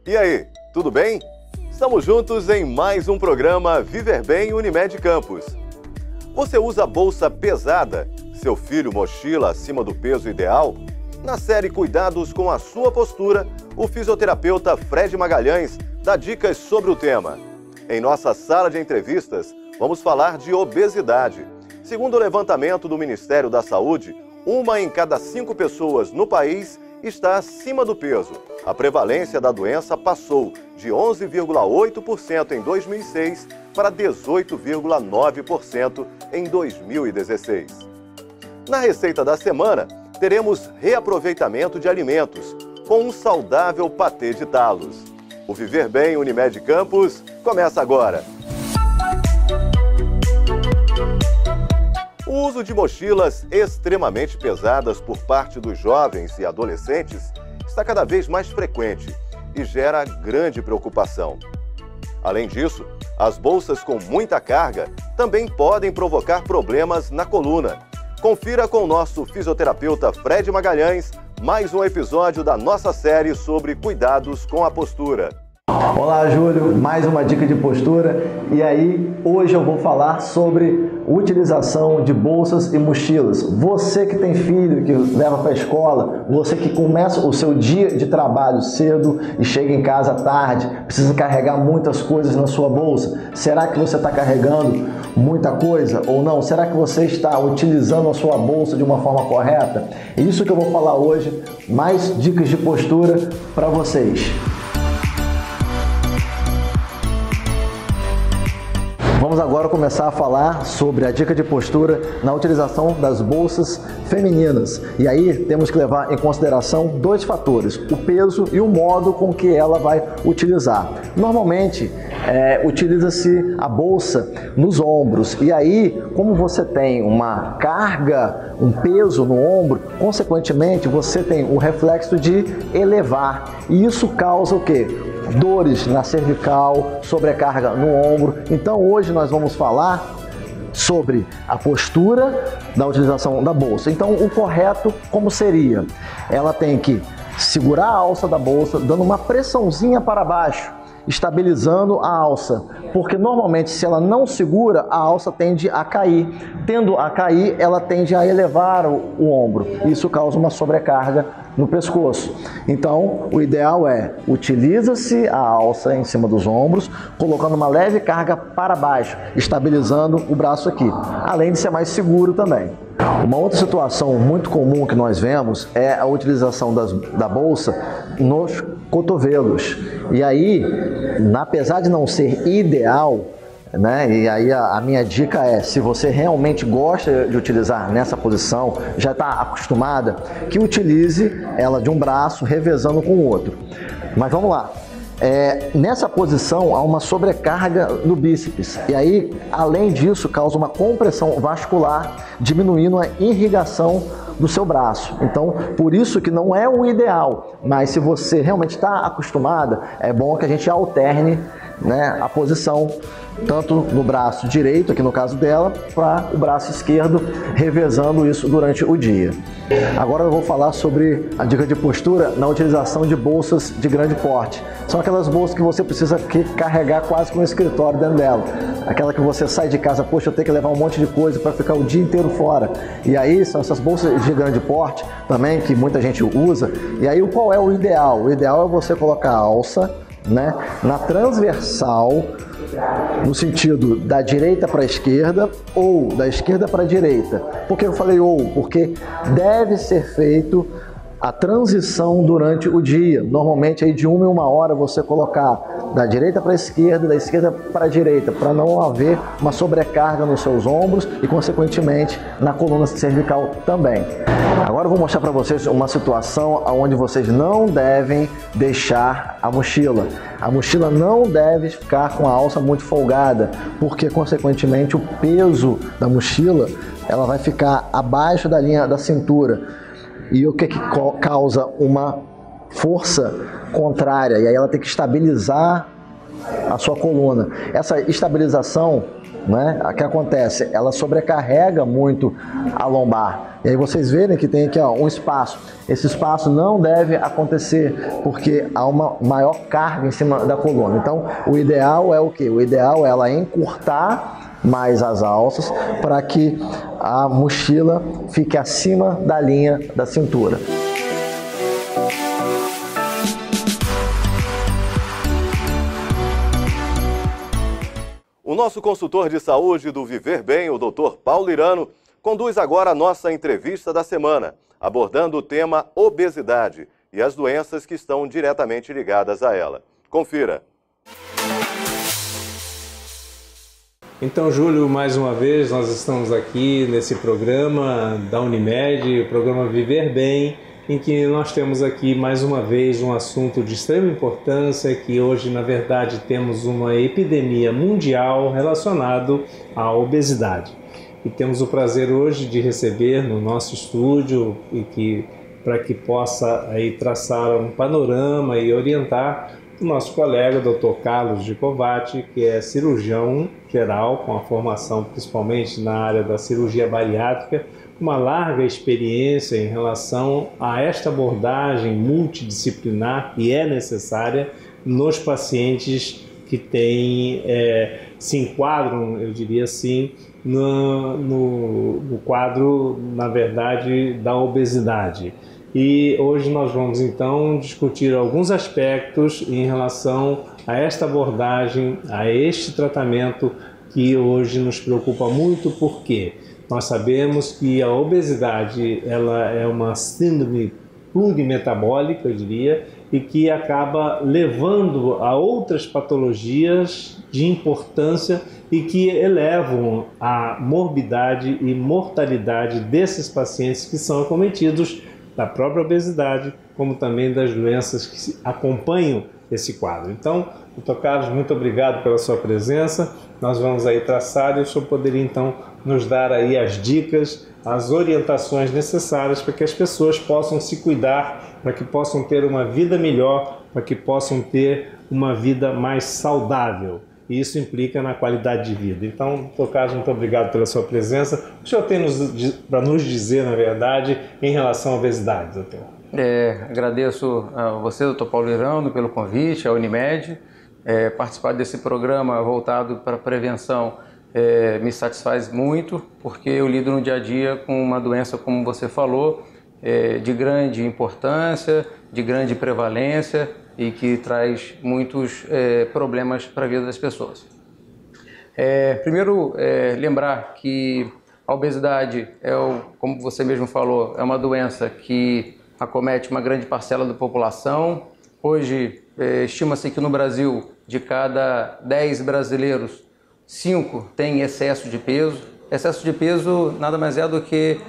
E aí, tudo bem? Estamos juntos em mais um programa Viver Bem Unimed Campos. Você usa bolsa pesada? Seu filho mochila acima do peso ideal? Na série Cuidados com a Sua Postura, o fisioterapeuta Fred Magalhães dá dicas sobre o tema. Em nossa sala de entrevistas, vamos falar de obesidade. Segundo o levantamento do Ministério da Saúde, 1 em cada 5 pessoas no país está acima do peso. A prevalência da doença passou de 11,8% em 2006 para 18,9% em 2016. Na receita da semana, teremos reaproveitamento de alimentos com um saudável patê de talos. O Viver Bem Unimed Campos começa agora. O uso de mochilas extremamente pesadas por parte dos jovens e adolescentes está cada vez mais frequente e gera grande preocupação. Além disso, as bolsas com muita carga também podem provocar problemas na coluna. Confira com o nosso fisioterapeuta Fred Magalhães mais um episódio da nossa série sobre cuidados com a postura. Olá, Júlio, mais uma dica de postura. E aí, hoje eu vou falar sobre utilização de bolsas e mochilas. Você que tem filho, que leva para a escola, você que começa o seu dia de trabalho cedo e chega em casa tarde, precisa carregar muitas coisas na sua bolsa. Será que você está carregando muita coisa ou não? Será que você está utilizando a sua bolsa de uma forma correta? É isso que eu vou falar hoje, mais dicas de postura para vocês. Vamos agora começar a falar sobre a dica de postura na utilização das bolsas femininas. E aí temos que levar em consideração dois fatores, o peso e o modo com que ela vai utilizar. Normalmente, utiliza-se a bolsa nos ombros. E aí, como você tem uma carga, um peso no ombro, consequentemente você tem o reflexo de elevar. E isso causa o quê? Dores na cervical, sobrecarga no ombro. Então hoje nós vamos falar sobre a postura da utilização da bolsa. Então o correto como seria? Ela tem que segurar a alça da bolsa, dando uma pressãozinha para baixo, estabilizando a alça, porque normalmente se ela não segura, a alça tende a cair. Tendo a cair, ela tende a elevar o ombro. Isso causa uma sobrecarga no pescoço. Então, o ideal é utiliza-se a alça em cima dos ombros, colocando uma leve carga para baixo, estabilizando o braço aqui, além de ser mais seguro também. Uma outra situação muito comum que nós vemos é a utilização da bolsa nos cotovelos. E aí, apesar de não ser ideal, e aí a minha dica é, se você realmente gosta de utilizar nessa posição, já está acostumada, que utilize ela de um braço revezando com o outro. Mas vamos lá. Nessa posição há uma sobrecarga no bíceps e aí, além disso, causa uma compressão vascular, diminuindo a irrigação do seu braço. Então, por isso que não é o ideal, mas se você realmente está acostumada, é bom que a gente alterne a posição, tanto no braço direito, aqui no caso dela, para o braço esquerdo, revezando isso durante o dia. Agora eu vou falar sobre a dica de postura na utilização de bolsas de grande porte. São aquelas bolsas que você precisa carregar quase que um escritório dentro dela. Aquela que você sai de casa, poxa, eu tenho que levar um monte de coisa para ficar o dia inteiro fora. E aí são essas bolsas de grande porte também, que muita gente usa. E aí qual é o ideal? O ideal é você colocar a alça na transversal, no sentido da direita para a esquerda ou da esquerda para a direita. Por que eu falei ou? Porque deve ser feito a transição durante o dia. Normalmente aí de 1 em 1 hora você colocar da direita para a esquerda, da esquerda para a direita, para não haver uma sobrecarga nos seus ombros e consequentemente na coluna cervical também. Agora eu vou mostrar para vocês uma situação onde vocês não devem deixar a mochila. A mochila não deve ficar com a alça muito folgada, porque consequentemente o peso da mochila ela vai ficar abaixo da linha da cintura. E o que causa uma força contrária, e aí ela tem que estabilizar a sua coluna. Essa estabilização né? O que acontece? Ela sobrecarrega muito a lombar. E aí vocês verem que tem aqui, ó, um espaço. Esse espaço não deve acontecer porque há uma maior carga em cima da coluna. Então, o ideal é o quê? O ideal é ela encurtar mais as alças para que a mochila fique acima da linha da cintura. O nosso consultor de saúde do Viver Bem, o Dr. Paulo Irano, conduz agora a nossa entrevista da semana, abordando o tema obesidade e as doenças que estão diretamente ligadas a ela. Confira. Então, Júlio, mais uma vez nós estamos aqui nesse programa da Unimed, o programa Viver Bem, em que nós temos aqui mais uma vez um assunto de extrema importância, que hoje, na verdade, temos uma epidemia mundial relacionado à obesidade. E temos o prazer hoje de receber no nosso estúdio para que possa aí traçar um panorama e orientar o nosso colega, Dr. Carlos Gicovati, que é cirurgião geral, com a formação principalmente na área da cirurgia bariátrica, uma larga experiência em relação a esta abordagem multidisciplinar que é necessária nos pacientes que se enquadram, eu diria assim, no quadro, na verdade, da obesidade. E hoje nós vamos então discutir alguns aspectos em relação a esta abordagem, a este tratamento que hoje nos preocupa muito, porque nós sabemos que a obesidade ela é uma síndrome plurimetabólica, eu diria, e que acaba levando a outras patologias de importância e que elevam a morbidade e mortalidade desses pacientes que são acometidos da própria obesidade, como também das doenças que acompanham esse quadro. Então, Dr. Carlos, muito obrigado pela sua presença. Nós vamos aí traçar e o senhor poderia então nos dar aí as dicas, as orientações necessárias para que as pessoas possam se cuidar, para que possam ter uma vida melhor, para que possam ter uma vida mais saudável. E isso implica na qualidade de vida. Então, Dr. Carlos, muito obrigado pela sua presença. O senhor tem para nos dizer, na verdade, em relação à obesidade, doutor? Agradeço a você, Dr. Paulo Irano, pelo convite, à Unimed. Participar desse programa voltado para a prevenção me satisfaz muito, porque eu lido no dia a dia com uma doença, como você falou, de grande importância, de grande prevalência e que traz muitos problemas para a vida das pessoas. Primeiro, lembrar que a obesidade como você mesmo falou, é uma doença que acomete uma grande parcela da população. Hoje, estima-se que no Brasil, de cada 10 brasileiros, 5 têm excesso de peso. Excesso de peso nada mais é do que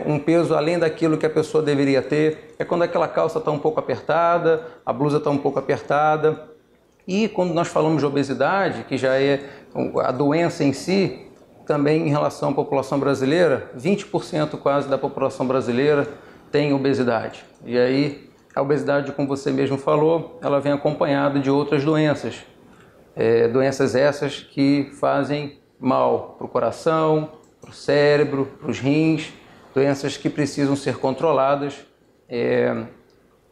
um peso além daquilo que a pessoa deveria ter. É quando aquela calça está um pouco apertada, a blusa está um pouco apertada. E quando nós falamos de obesidade, que já é a doença em si, também em relação à população brasileira, 20% quase da população brasileira tem obesidade. E aí, a obesidade, como você mesmo falou, ela vem acompanhada de outras doenças. Doenças essas que fazem mal para o coração, para o cérebro, para os rins, doenças que precisam ser controladas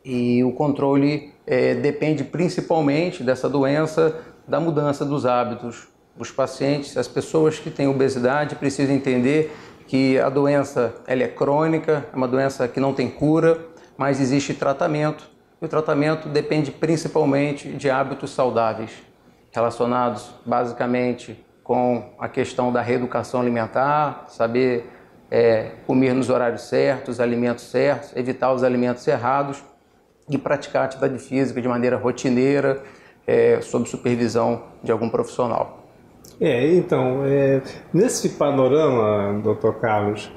e o controle depende principalmente dessa doença, da mudança dos hábitos. Os pacientes, as pessoas que têm obesidade precisam entender que a doença ela é crônica, é uma doença que não tem cura, mas existe tratamento. E o tratamento depende principalmente de hábitos saudáveis, relacionados basicamente com a questão da reeducação alimentar, saber comer nos horários certos, alimentos certos, evitar os alimentos errados e praticar atividade física de maneira rotineira, sob supervisão de algum profissional. Então, nesse panorama, Dr. Carlos,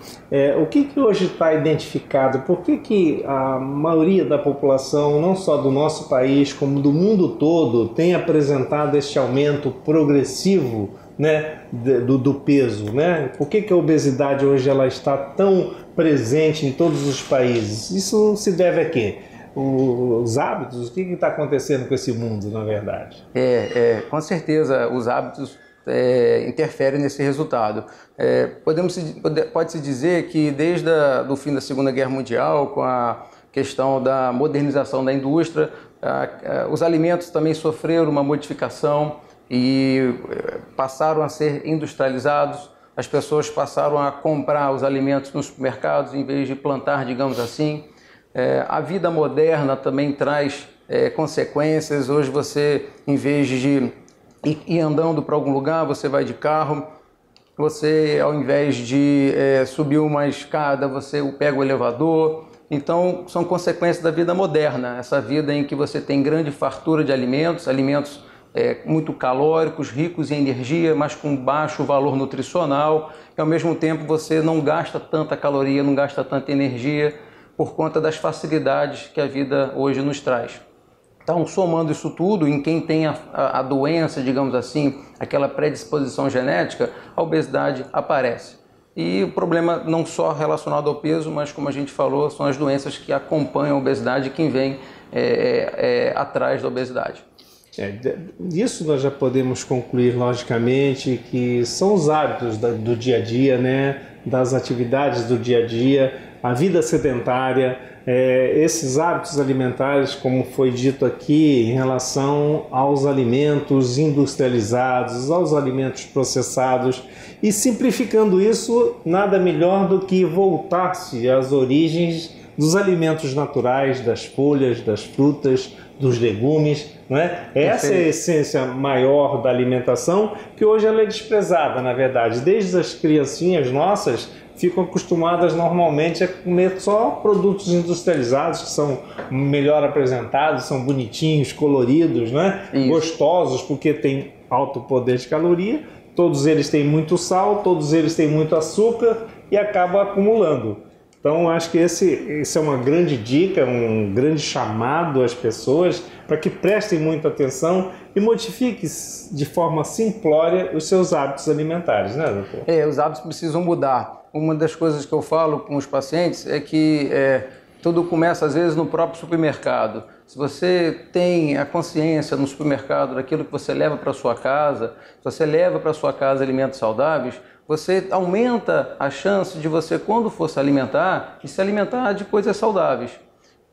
o que hoje está identificado? Por que a maioria da população, não só do nosso país, como do mundo todo, tem apresentado este aumento progressivo, né, do peso? Né? Por que a obesidade hoje ela está tão presente em todos os países? Isso se deve a quê? Os hábitos? O que está acontecendo com esse mundo, na verdade? Com certeza, os hábitos interfere nesse resultado. Pode-se dizer que desde o fim da Segunda Guerra Mundial, com a questão da modernização da indústria, os alimentos também sofreram uma modificação e passaram a ser industrializados. As pessoas passaram a comprar os alimentos nos supermercados em vez de plantar, digamos assim. A vida moderna também traz consequências. Hoje você, em vez de ir andando para algum lugar, você vai de carro. Você, ao invés de subir uma escada, você pega o elevador. Então, são consequências da vida moderna, essa vida em que você tem grande fartura de alimentos, muito calóricos, ricos em energia, mas com baixo valor nutricional, e ao mesmo tempo você não gasta tanta caloria, não gasta tanta energia, por conta das facilidades que a vida hoje nos traz. Então, somando isso tudo, em quem tem a doença, digamos assim, aquela predisposição genética, a obesidade aparece. E o problema não só relacionado ao peso, mas como a gente falou, são as doenças que acompanham a obesidade e quem vem atrás da obesidade. Disso nós já podemos concluir, logicamente, que são os hábitos do dia a dia, né? Das atividades do dia a dia, a vida sedentária, esses hábitos alimentares, como foi dito aqui, em relação aos alimentos industrializados, aos alimentos processados, e simplificando isso, nada melhor do que voltar-se às origens dos alimentos naturais, das folhas, das frutas, dos legumes, não é? Essa é a essência maior da alimentação, que hoje ela é desprezada, na verdade. Desde as criancinhas nossas ficam acostumadas normalmente a comer só produtos industrializados, que são melhor apresentados, são bonitinhos, coloridos, né? Gostosos, porque tem alto poder de caloria, todos eles têm muito sal, todos eles têm muito açúcar e acaba acumulando. Então, acho que esse é uma grande dica, um grande chamado às pessoas para que prestem muita atenção e modifiquem de forma simplória os seus hábitos alimentares, né, doutor? Os hábitos precisam mudar. Uma das coisas que eu falo com os pacientes é que tudo começa, às vezes, no próprio supermercado. Se você tem a consciência no supermercado daquilo que você leva para sua casa, se você leva para sua casa alimentos saudáveis, você aumenta a chance de você, quando for se alimentar, de se alimentar de coisas saudáveis.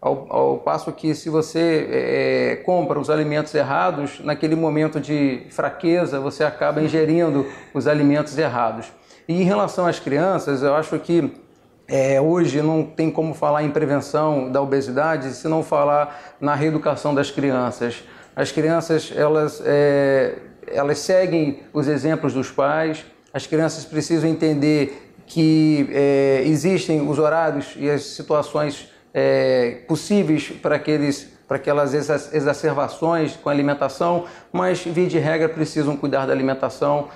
Ao passo que, se você compra os alimentos errados, naquele momento de fraqueza, você acaba ingerindo os alimentos errados. E em relação às crianças, eu acho que hoje não tem como falar em prevenção da obesidade se não falar na reeducação das crianças. As crianças, elas seguem os exemplos dos pais. As crianças precisam entender que existem os horários e as situações possíveis para aquelas exacerbações com a alimentação, mas, via de regra, precisam cuidar da alimentação.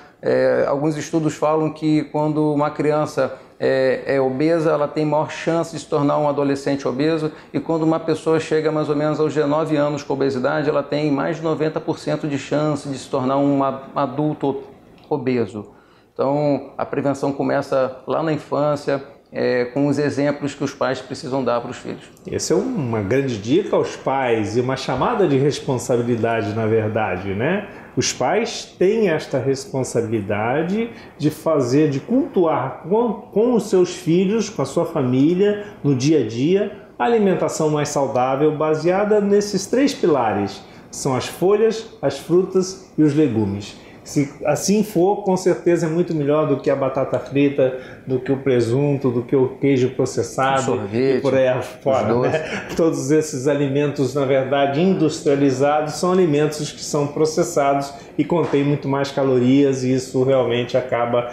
Alguns estudos falam que quando uma criança é obesa, ela tem maior chance de se tornar um adolescente obeso, e quando uma pessoa chega mais ou menos aos 19 anos com obesidade, ela tem mais de 90% de chance de se tornar um adulto obeso. Então, a prevenção começa lá na infância, com os exemplos que os pais precisam dar para os filhos. Essa é uma grande dica aos pais e uma chamada de responsabilidade, na verdade, né? Os pais têm esta responsabilidade de cultuar com os seus filhos, com a sua família, no dia a dia, a alimentação mais saudável, baseada nesses 3 pilares. São as folhas, as frutas e os legumes. Se assim for, com certeza é muito melhor do que a batata frita, do que o presunto, do que o queijo processado, sorvete, e por aí fora, né? Todos esses alimentos, na verdade, industrializados, são alimentos que são processados e contêm muito mais calorias, e isso realmente acaba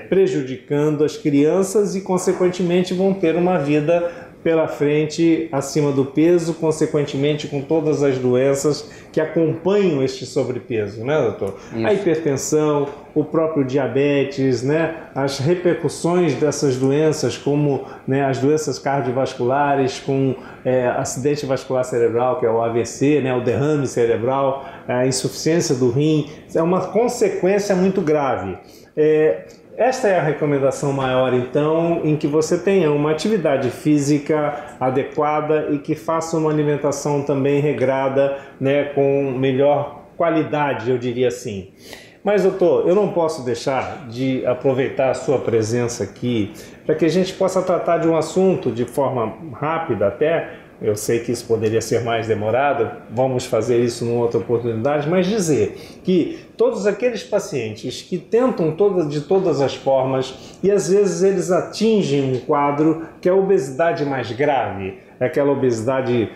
prejudicando as crianças e, consequentemente, vão ter uma vida pela frente acima do peso, consequentemente com todas as doenças que acompanham este sobrepeso, né, doutor? Isso. A hipertensão, o próprio diabetes, né, as repercussões dessas doenças, como, né, as doenças cardiovasculares, com acidente vascular cerebral, que é o AVC, né, o derrame cerebral, a insuficiência do rim, é uma consequência muito grave. Esta é a recomendação maior, então, em que você tenha uma atividade física adequada e que faça uma alimentação também regrada, né, com melhor qualidade, eu diria assim. Mas, doutor, eu não posso deixar de aproveitar a sua presença aqui para que a gente possa tratar de um assunto de forma rápida até. Eu sei que isso poderia ser mais demorado, vamos fazer isso numa outra oportunidade, mas dizer que todos aqueles pacientes que tentam de todas as formas e às vezes eles atingem um quadro que é a obesidade mais grave, aquela obesidade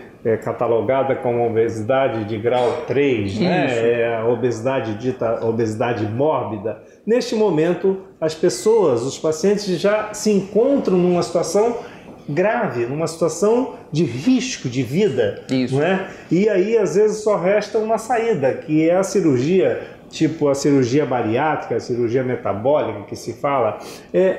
catalogada como obesidade de grau 3, né? A obesidade dita obesidade mórbida. Neste momento, as pessoas, os pacientes já se encontram numa situação grave, numa situação de risco de vida. Isso. Não é? E aí, às vezes, só resta uma saída, que é a cirurgia, tipo a cirurgia bariátrica, a cirurgia metabólica que se fala.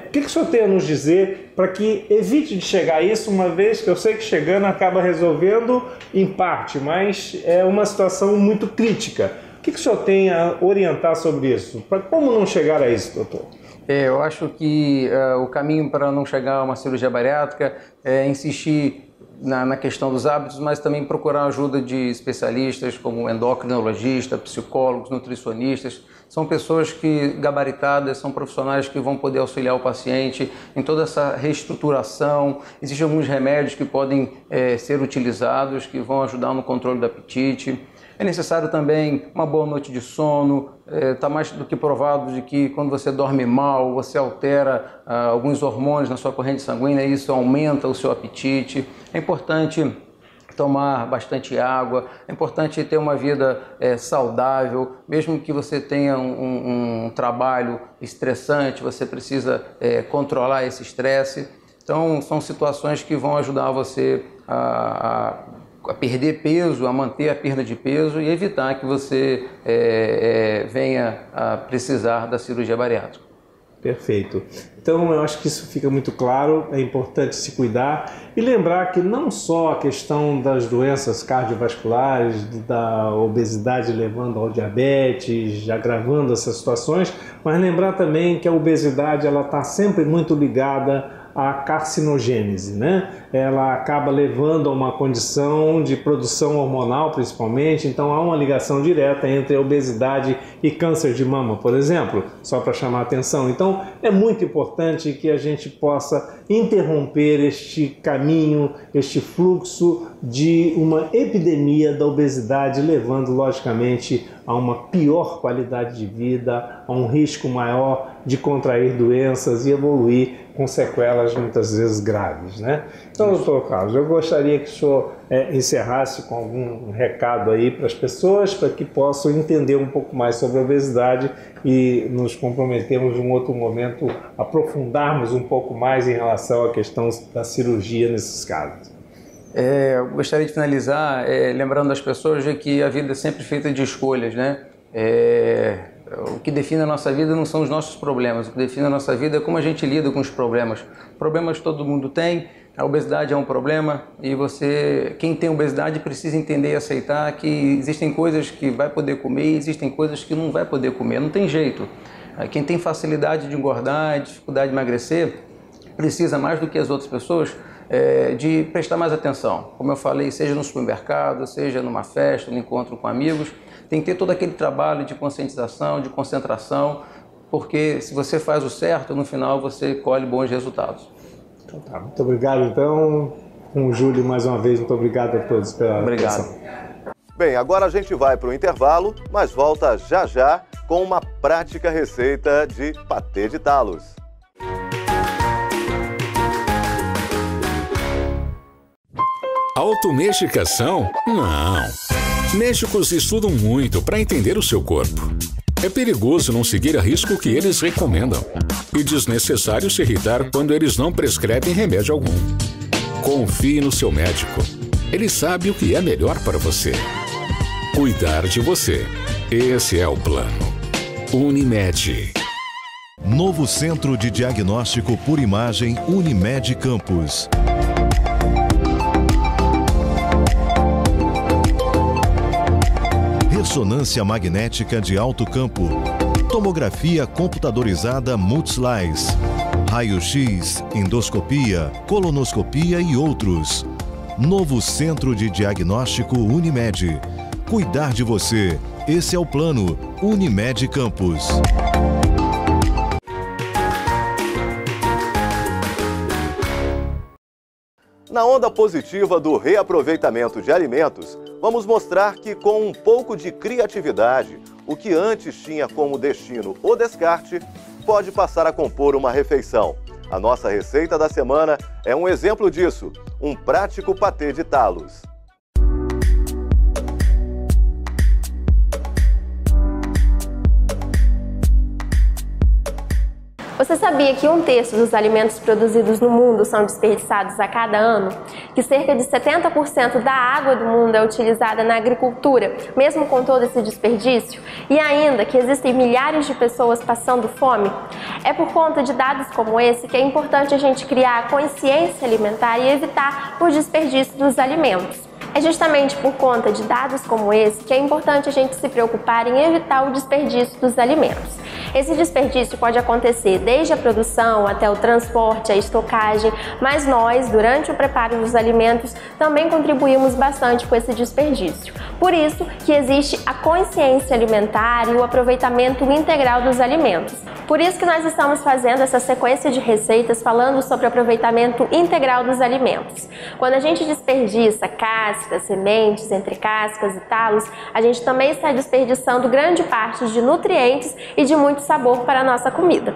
O que o senhor tem a nos dizer para que evite de chegar a isso, uma vez que eu sei que chegando acaba resolvendo em parte, mas é uma situação muito crítica. O que o senhor tem a orientar sobre isso? Como não chegar a isso, doutor? Eu acho que o caminho para não chegar a uma cirurgia bariátrica é insistir na questão dos hábitos, mas também procurar a ajuda de especialistas como endocrinologistas, psicólogos, nutricionistas. São pessoas gabaritadas, são profissionais que vão poder auxiliar o paciente em toda essa reestruturação. Existem alguns remédios que podem ser utilizados, que vão ajudar no controle do apetite. É necessário também uma boa noite de sono. Está mais do que provado de que quando você dorme mal, você altera alguns hormônios na sua corrente sanguínea e isso aumenta o seu apetite. É importante tomar bastante água, é importante ter uma vida saudável, mesmo que você tenha um trabalho estressante, você precisa controlar esse estresse. Então, são situações que vão ajudar você a perder peso, a manter a perda de peso e evitar que você venha a precisar da cirurgia bariátrica. Perfeito. Então eu acho que isso fica muito claro, é importante se cuidar e lembrar que não só a questão das doenças cardiovasculares, da obesidade levando ao diabetes, agravando essas situações, mas lembrar também que a obesidade ela está sempre muito ligada à carcinogênese, né? Ela acaba levando a uma condição de produção hormonal, principalmente, então há uma ligação direta entre a obesidade e câncer de mama, por exemplo, só para chamar a atenção. Então é muito importante que a gente possa interromper este caminho, este fluxo de uma epidemia da obesidade, levando logicamente a uma pior qualidade de vida, a um risco maior de contrair doenças e evoluir com sequelas muitas vezes graves, né? Então, doutor Carlos, eu gostaria que o senhor encerrasse com algum recado aí para as pessoas, para que possam entender um pouco mais sobre a obesidade e nos comprometemos em um outro momento, aprofundarmos um pouco mais em relação à questão da cirurgia nesses casos. Eu gostaria de finalizar lembrando as pessoas de que a vida é sempre feita de escolhas, né? O que define a nossa vida não são os nossos problemas, o que define a nossa vida é como a gente lida com os problemas. Problemas todo mundo tem, a obesidade é um problema e quem tem obesidade precisa entender e aceitar que existem coisas que vai poder comer e existem coisas que não vai poder comer, não tem jeito. Quem tem facilidade de engordar, dificuldade de emagrecer, precisa mais do que as outras pessoas de prestar mais atenção. Como eu falei, seja no supermercado, seja numa festa, no encontro com amigos, tem que ter todo aquele trabalho de conscientização, de concentração, porque se você faz o certo, no final você colhe bons resultados. Então tá, muito obrigado então. Com o Júlio mais uma vez, muito obrigado a todos pela atenção. Bem, agora a gente vai para o intervalo, mas volta já já com uma prática receita de patê de talos. Automesticação? Não. Médicos estudam muito para entender o seu corpo. É perigoso não seguir a risco o que eles recomendam e desnecessário se irritar quando eles não prescrevem remédio algum. Confie no seu médico. Ele sabe o que é melhor para você. Cuidar de você. Esse é o plano. Unimed. Novo Centro de Diagnóstico por Imagem Unimed Campos. Ressonância magnética de alto campo, tomografia computadorizada Multislice, raio-x, endoscopia, colonoscopia e outros. Novo Centro de Diagnóstico Unimed, Cuidar de você. Esse é o plano Unimed Campos. Na onda positiva do reaproveitamento de alimentos, vamos mostrar que com um pouco de criatividade, o que antes tinha como destino o descarte, pode passar a compor uma refeição. A nossa receita da semana é um exemplo disso, um prático patê de talos. Você sabia que 1/3 dos alimentos produzidos no mundo são desperdiçados a cada ano? Que cerca de 70% da água do mundo é utilizada na agricultura, mesmo com todo esse desperdício? E ainda que existem milhares de pessoas passando fome? É por conta de dados como esse que é importante a gente criar consciência alimentar e evitar o desperdício dos alimentos. É justamente por conta de dados como esse que é importante a gente se preocupar em evitar o desperdício dos alimentos. Esse desperdício pode acontecer desde a produção até o transporte, a estocagem, mas nós, durante o preparo dos alimentos, também contribuímos bastante com esse desperdício. Por isso que existe a consciência alimentar e o aproveitamento integral dos alimentos. Por isso que nós estamos fazendo essa sequência de receitas falando sobre o aproveitamento integral dos alimentos. Quando a gente desperdiça cascas, sementes, entre cascas e talos, a gente também está desperdiçando grande parte de nutrientes e de muito sabor para a nossa comida.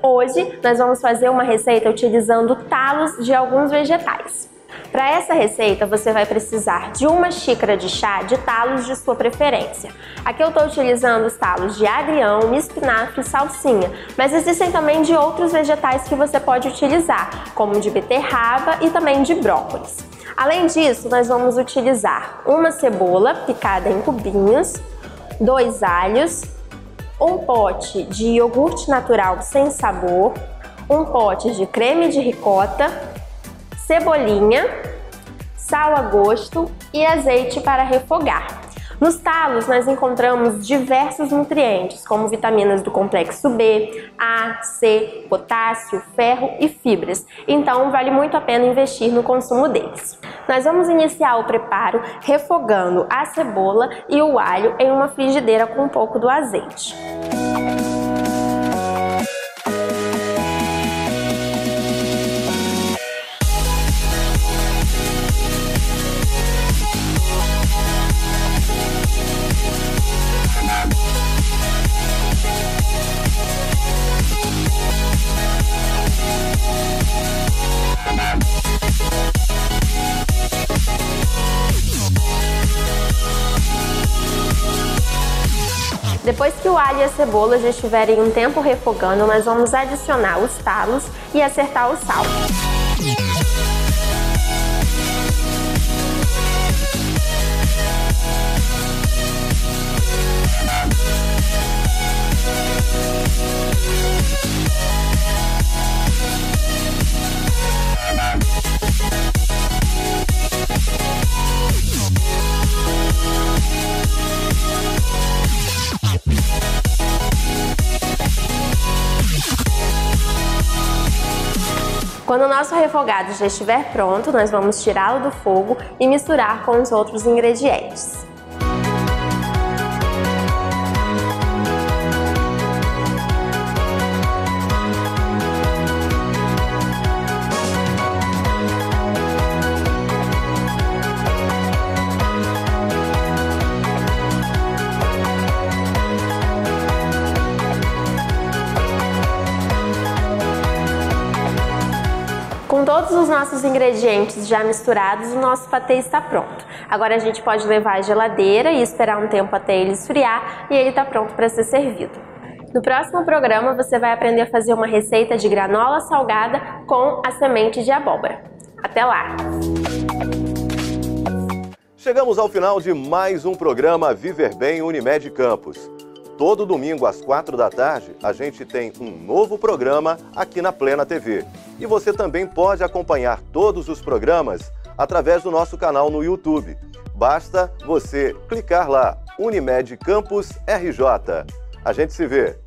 Hoje nós vamos fazer uma receita utilizando talos de alguns vegetais. Para essa receita você vai precisar de 1 xícara de chá de talos de sua preferência. Aqui eu estou utilizando os talos de agrião, espinafre e salsinha, mas existem também de outros vegetais que você pode utilizar, como de beterraba e também de brócolis. Além disso, nós vamos utilizar 1 cebola picada em cubinhos, 2 alhos, 1 pote de iogurte natural sem sabor, 1 pote de creme de ricota, cebolinha, sal a gosto e azeite para refogar. Nos talos nós encontramos diversos nutrientes, como vitaminas do complexo B, A, C, potássio, ferro e fibras. Então vale muito a pena investir no consumo deles. Nós vamos iniciar o preparo refogando a cebola e o alho em uma frigideira com um pouco do azeite. Depois que o alho e a cebola já estiverem um tempo refogando, nós vamos adicionar os talos e acertar o sal. Quando o nosso refogado já estiver pronto, nós vamos tirá-lo do fogo e misturar com os outros ingredientes. Com todos os nossos ingredientes já misturados, o nosso patê está pronto. Agora a gente pode levar à geladeira e esperar um tempo até ele esfriar e ele está pronto para ser servido. No próximo programa você vai aprender a fazer uma receita de granola salgada com a semente de abóbora. Até lá! Chegamos ao final de mais um programa Viver Bem Unimed Campos. Todo domingo às 4 da tarde, a gente tem um novo programa aqui na Plena TV. E você também pode acompanhar todos os programas através do nosso canal no YouTube. Basta você clicar lá, Unimed Campus RJ. A gente se vê!